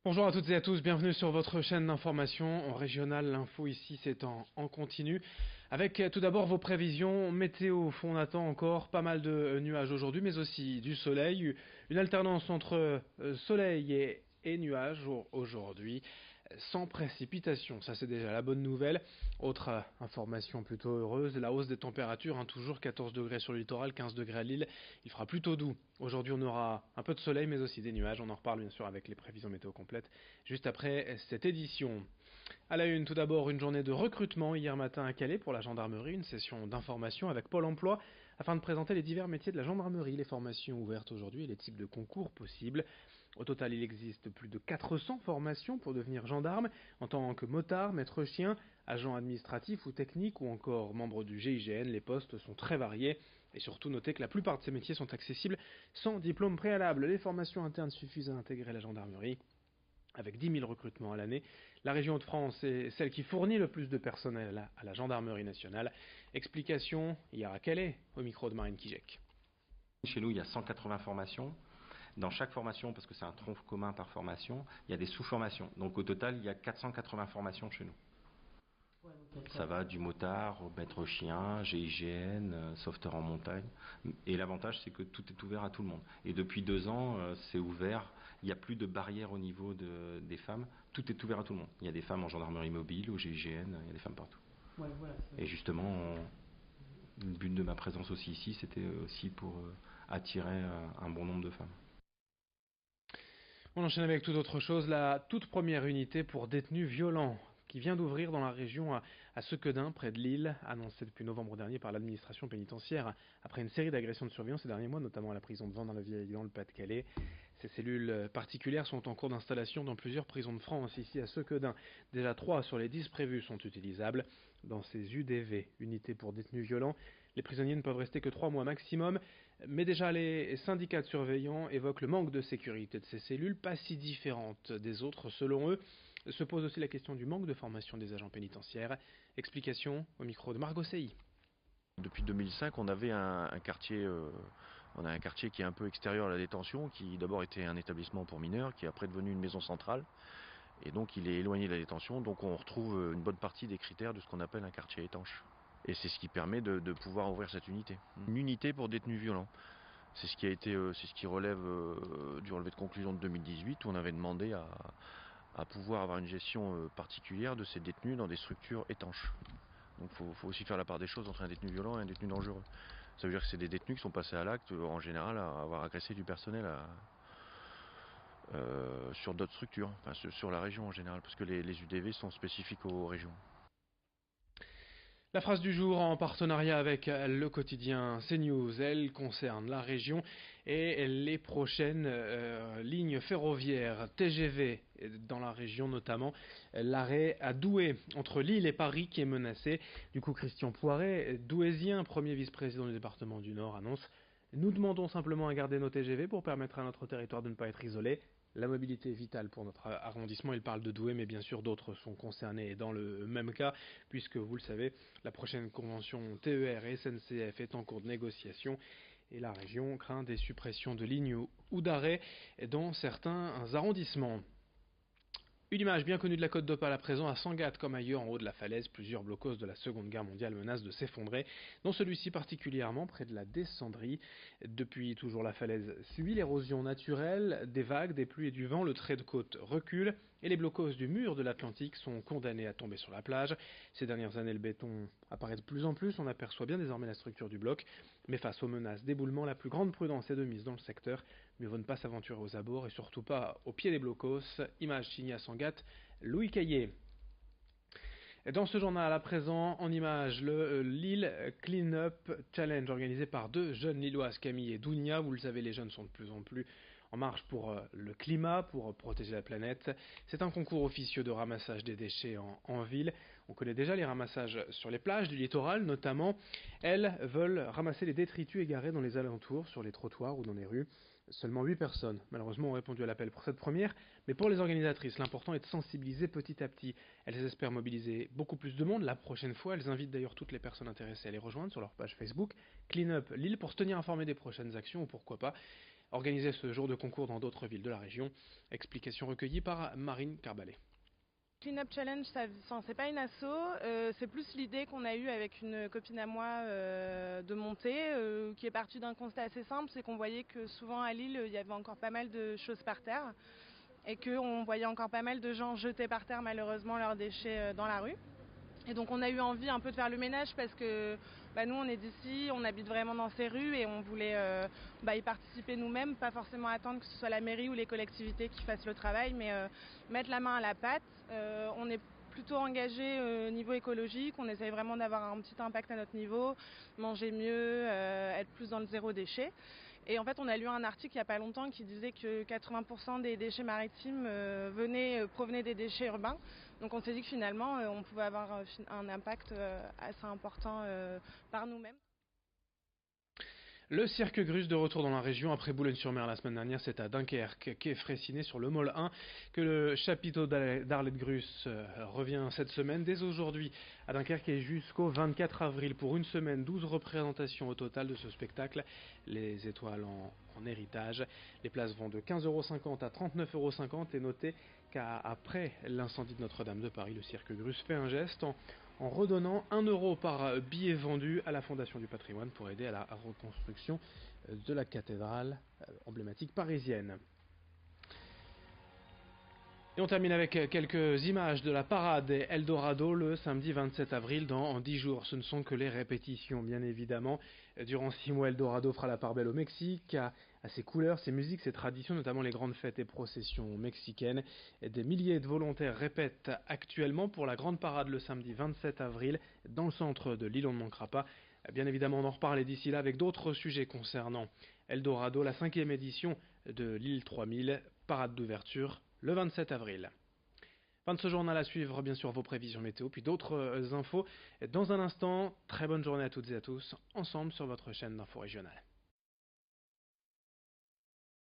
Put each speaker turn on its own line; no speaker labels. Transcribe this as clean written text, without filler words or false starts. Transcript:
Bonjour à toutes et à tous, bienvenue sur votre chaîne d'information en régional. L'info ici c'est en continu. Avec tout d'abord vos prévisions météo. On attend encore pas mal de nuages aujourd'hui, mais aussi du soleil. Une alternance entre soleil et nuages aujourd'hui, sans précipitation. Ça c'est déjà la bonne nouvelle. Autre information plutôt heureuse, la hausse des températures, toujours 14 degrés sur le littoral, 15 degrés à Lille. Il fera plutôt doux. Aujourd'hui on aura un peu de soleil mais aussi des nuages. On en reparle bien sûr avec les prévisions météo complètes juste après cette édition. À la une, tout d'abord, une journée de recrutement hier matin à Calais pour la gendarmerie, une session d'information avec Pôle emploi afin de présenter les divers métiers de la gendarmerie, les formations ouvertes aujourd'hui et les types de concours possibles. Au total, il existe plus de 400 formations pour devenir gendarme en tant que motard, maître chien, agent administratif ou technique ou encore membre du GIGN. Les postes sont très variés et surtout notez que la plupart de ces métiers sont accessibles sans diplôme préalable. Les formations internes suffisent à intégrer la gendarmerie. Avec 10 000 recrutements à l'année, la région de France est celle qui fournit le plus de personnel à la gendarmerie nationale. Explication hier à Calais, au micro de Marine Kijek.
Chez nous, il y a 180 formations. Dans chaque formation, parce que c'est un tronc commun par formation, il y a des sous-formations. Donc au total, il y a 480 formations chez nous. Ça va du motard au maître chien, GIGN, sauveteur en montagne. Et l'avantage, c'est que tout est ouvert à tout le monde. Et depuis 2 ans, c'est ouvert. Il n'y a plus de barrière au niveau des femmes. Tout est ouvert à tout le monde. Il y a des femmes en gendarmerie mobile, au GIGN, il y a des femmes partout. Ouais, voilà, et justement, le but de ma présence aussi ici, c'était aussi pour attirer un bon nombre de femmes.
On enchaîne avec toute autre chose, la toute première unité pour détenus violents qui vient d'ouvrir dans la région à Sequedin, près de Lille, annoncée depuis novembre dernier par l'administration pénitentiaire, après une série d'agressions de surveillance ces derniers mois, notamment à la prison de Vendin-la-Vieille dans le Pas-de-Calais. Ces cellules particulières sont en cours d'installation dans plusieurs prisons de France, ici à Sequedin. Déjà 3 sur les 10 prévues sont utilisables. Dans ces UDV, unités pour détenus violents, les prisonniers ne peuvent rester que 3 mois maximum, mais déjà les syndicats de surveillants évoquent le manque de sécurité de ces cellules, pas si différentes des autres selon eux. Se pose aussi la question du manque de formation des agents pénitentiaires. Explication au micro de Margot Sey.
Depuis 2005, on avait un quartier, on a un quartier qui est un peu extérieur à la détention, qui d'abord était un établissement pour mineurs, qui est après devenu une maison centrale, et donc il est éloigné de la détention, donc on retrouve une bonne partie des critères de ce qu'on appelle un quartier étanche. Et c'est ce qui permet de pouvoir ouvrir cette unité. Une unité pour détenus violents. C'est ce qui a été, c'est ce qui relève du relevé de conclusion de 2018, où on avait demandé à pouvoir avoir une gestion particulière de ces détenus dans des structures étanches. Donc il faut aussi faire la part des choses entre un détenu violent et un détenu dangereux. Ça veut dire que c'est des détenus qui sont passés à l'acte, en général, à avoir agressé du personnel sur d'autres structures, enfin sur la région en général, parce que les UDV sont spécifiques aux régions.
La phrase du jour en partenariat avec le quotidien CNews, elle concerne la région et les prochaines lignes ferroviaires TGV dans la région, notamment l'arrêt à Douai entre Lille et Paris qui est menacé. Du coup, Christian Poiret, douaisien, premier vice-président du département du Nord, annonce: nous demandons simplement à garder nos TGV pour permettre à notre territoire de ne pas être isolé. La mobilité est vitale pour notre arrondissement. Il parle de Douai, mais bien sûr d'autres sont concernés dans le même cas, puisque vous le savez, la prochaine convention TER et SNCF est en cours de négociation et la région craint des suppressions de lignes ou d'arrêts dans certains arrondissements. Une image bien connue de la Côte d'Opale à présent, à Sangatte comme ailleurs en haut de la falaise, plusieurs blocos de la Seconde Guerre mondiale menacent de s'effondrer, dont celui-ci particulièrement près de la Descendrie. Depuis toujours la falaise subit l'érosion naturelle, des vagues, des pluies et du vent, le trait de côte recule et les blocos du mur de l'Atlantique sont condamnés à tomber sur la plage. Ces dernières années, le béton apparaît de plus en plus, on aperçoit bien désormais la structure du bloc, mais face aux menaces d'éboulement, la plus grande prudence est de mise dans le secteur. Mieux vaut ne pas s'aventurer aux abords et surtout pas au pied des blocos. Image signée à Sangatte, Louis Caillé. Dans ce journal à présent, en image, le Lille Clean Up Challenge organisé par 2 jeunes lilloises, Camille et Dounia. Vous le savez, les jeunes sont de plus en plus en marche pour le climat, pour protéger la planète. C'est un concours officieux de ramassage des déchets en ville. On connaît déjà les ramassages sur les plages du littoral notamment. Elles veulent ramasser les détritus égarés dans les alentours, sur les trottoirs ou dans les rues. Seulement 8 personnes, malheureusement, ont répondu à l'appel pour cette première, mais pour les organisatrices, l'important est de sensibiliser petit à petit. Elles espèrent mobiliser beaucoup plus de monde la prochaine fois. Elles invitent d'ailleurs toutes les personnes intéressées à les rejoindre sur leur page Facebook Clean Up Lille pour se tenir informé des prochaines actions ou pourquoi pas organiser ce jour de concours dans d'autres villes de la région. Explication recueillie par Marine Carbalet.
Clean Up Challenge, c'est pas une asso, c'est plus l'idée qu'on a eue avec une copine à moi de monter, qui est partie d'un constat assez simple, c'est qu'on voyait que souvent à Lille, il y avait encore pas mal de choses par terre et qu'on voyait encore pas mal de gens jeter par terre malheureusement leurs déchets dans la rue. Et donc on a eu envie un peu de faire le ménage parce que nous on est d'ici, on habite vraiment dans ces rues et on voulait y participer nous-mêmes, pas forcément attendre que ce soit la mairie ou les collectivités qui fassent le travail, mais mettre la main à la pâte. On est plutôt engagé au niveau écologique, on essaye vraiment d'avoir un petit impact à notre niveau, manger mieux, être plus dans le zéro déchet. Et en fait, on a lu un article il n'y a pas longtemps qui disait que 80% des déchets maritimes provenaient des déchets urbains. Donc on s'est dit que finalement, on pouvait avoir un impact assez important par nous-mêmes.
Le cirque Grus de retour dans la région après Boulogne-sur-Mer la semaine dernière, c'est à Dunkerque, quai Fraissinet sur le Môle 1, que le chapiteau d'Arlette Grus revient cette semaine, dès aujourd'hui à Dunkerque et jusqu'au 24 avril pour une semaine, 12 représentations au total de ce spectacle, les étoiles en héritage. Les places vont de 15,50 € à 39,50 € et notez qu'après l'incendie de Notre-Dame de Paris, le cirque Grus fait un geste en redonnant 1 € par billet vendu à la Fondation du patrimoine pour aider à la reconstruction de la cathédrale emblématique parisienne. Et on termine avec quelques images de la parade Eldorado le samedi 27 avril dans 10 jours. Ce ne sont que les répétitions, bien évidemment. Durant 6 mois, Eldorado fera la part belle au Mexique, à ses couleurs, ses musiques, ses traditions, notamment les grandes fêtes et processions mexicaines. Des milliers de volontaires répètent actuellement pour la grande parade le samedi 27 avril dans le centre de Lille. On ne manquera pas. Bien évidemment, on en reparle d'ici là avec d'autres sujets concernant Eldorado, la 5e édition de Lille 3000, parade d'ouverture le 27 avril. Fin de ce journal, à suivre bien sûr vos prévisions météo, puis d'autres infos dans un instant. Très bonne journée à toutes et à tous, ensemble sur votre chaîne d'info régionale.